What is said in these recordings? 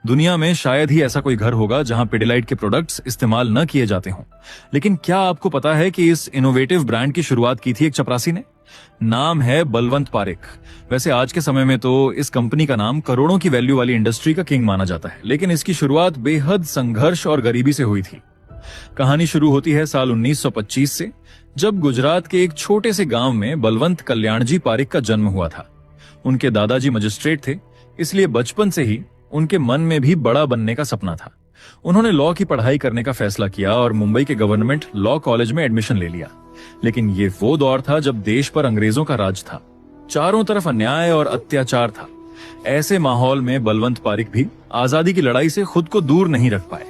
दुनिया में शायद ही ऐसा कोई घर होगा जहां पिडिलाइट के प्रोडक्ट्स इस्तेमाल न किए जाते हों। लेकिन क्या आपको पता है कि इस इनोवेटिव ब्रांड की शुरुआत की थी एक चपरासी ने? नाम है बलवंत पारेख। वैसे आज के समय में तो इस कंपनी का नाम करोड़ों की वैल्यू वाली इंडस्ट्री का किंग माना जाता है, लेकिन इसकी शुरुआत बेहद संघर्ष और गरीबी से हुई थी। कहानी शुरू होती है साल 1925 से, जब गुजरात के एक छोटे से गांव में बलवंत कल्याणजी पारेख का जन्म हुआ था। उनके दादाजी मजिस्ट्रेट थे, इसलिए बचपन से ही उनके मन में भी बड़ा बनने का सपना था। उन्होंने लॉ की पढ़ाई करने का फैसला किया और मुंबई के गवर्नमेंट लॉ कॉलेज में एडमिशन ले लिया। लेकिन ये वो दौर था जब देश पर अंग्रेजों का राज था, चारों तरफ अन्याय और अत्याचार था। ऐसे माहौल में बलवंत पारेख भी आजादी की लड़ाई से खुद को दूर नहीं रख पाए।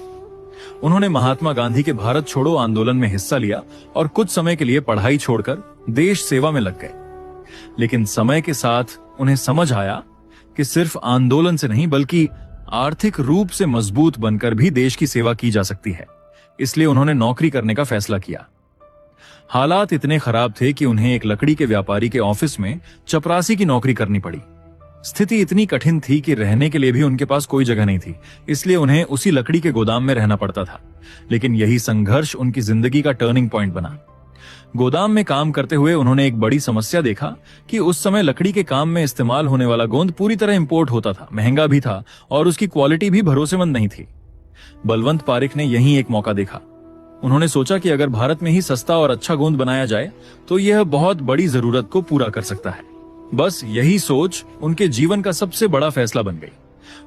उन्होंने महात्मा गांधी के भारत छोड़ो आंदोलन में हिस्सा लिया और कुछ समय के लिए पढ़ाई छोड़कर देश सेवा में लग गए। लेकिन समय के साथ उन्हें समझ आया कि सिर्फ आंदोलन से नहीं बल्कि आर्थिक रूप से मजबूत बनकर भी देश की सेवा की जा सकती है। इसलिए उन्होंने नौकरी करने का फैसला किया। हालात इतने खराब थे कि उन्हें एक लकड़ी के व्यापारी के ऑफिस में चपरासी की नौकरी करनी पड़ी। स्थिति इतनी कठिन थी कि रहने के लिए भी उनके पास कोई जगह नहीं थी, इसलिए उन्हें उसी लकड़ी के गोदाम में रहना पड़ता था। लेकिन यही संघर्ष उनकी जिंदगी का टर्निंग पॉइंट बना। गोदाम में काम करते हुए उन्होंने एक बड़ी समस्या देखा कि उस समय लकड़ी के काम में इस्तेमाल होने वाला गोंद पूरी तरह इंपोर्ट होता था, महंगा भी था और उसकी क्वालिटी भी भरोसेमंद नहीं थी। बलवंत पारेख ने यही एक मौका देखा। उन्होंने सोचा कि अगर भारत में ही सस्ता और अच्छा गोंद बनाया जाए तो यह बहुत बड़ी जरूरत को पूरा कर सकता है। बस यही सोच उनके जीवन का सबसे बड़ा फैसला बन गई।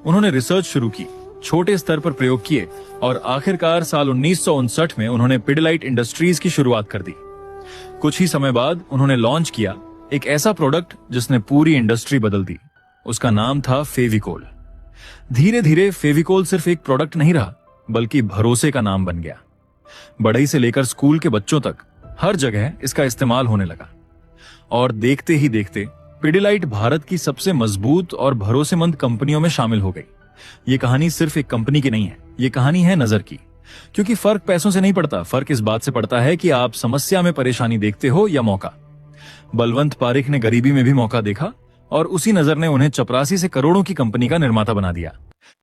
उन्होंने रिसर्च शुरू की, छोटे स्तर पर प्रयोग किए और आखिरकार साल 1959 में उन्होंने पिडिलाइट इंडस्ट्रीज की शुरुआत कर दी। कुछ ही समय बाद उन्होंने लॉन्च किया एक ऐसा प्रोडक्ट जिसने पूरी इंडस्ट्री बदल दी। उसका नाम था फेविकोल। धीरे धीरे फेविकोल सिर्फ एक प्रोडक्ट नहीं रहा, बल्कि भरोसे का नाम बन गया। बढ़ई से लेकर स्कूल के बच्चों तक हर जगह इसका इस्तेमाल होने लगा। और देखते ही देखते पिडिलाइट भारत की सबसे मजबूत और भरोसेमंद कंपनियों में शामिल हो गई। ये कहानी सिर्फ एक कंपनी की नहीं है, ये कहानी है नजर की। क्योंकि फर्क पैसों से नहीं पड़ता, फर्क इस बात से पड़ता है कि आप समस्या में परेशानी देखते हो या मौका। बलवंत पारेख ने गरीबी में भी मौका देखा और उसी नजर ने उन्हें चपरासी से करोड़ों की कंपनी का निर्माता बना दिया।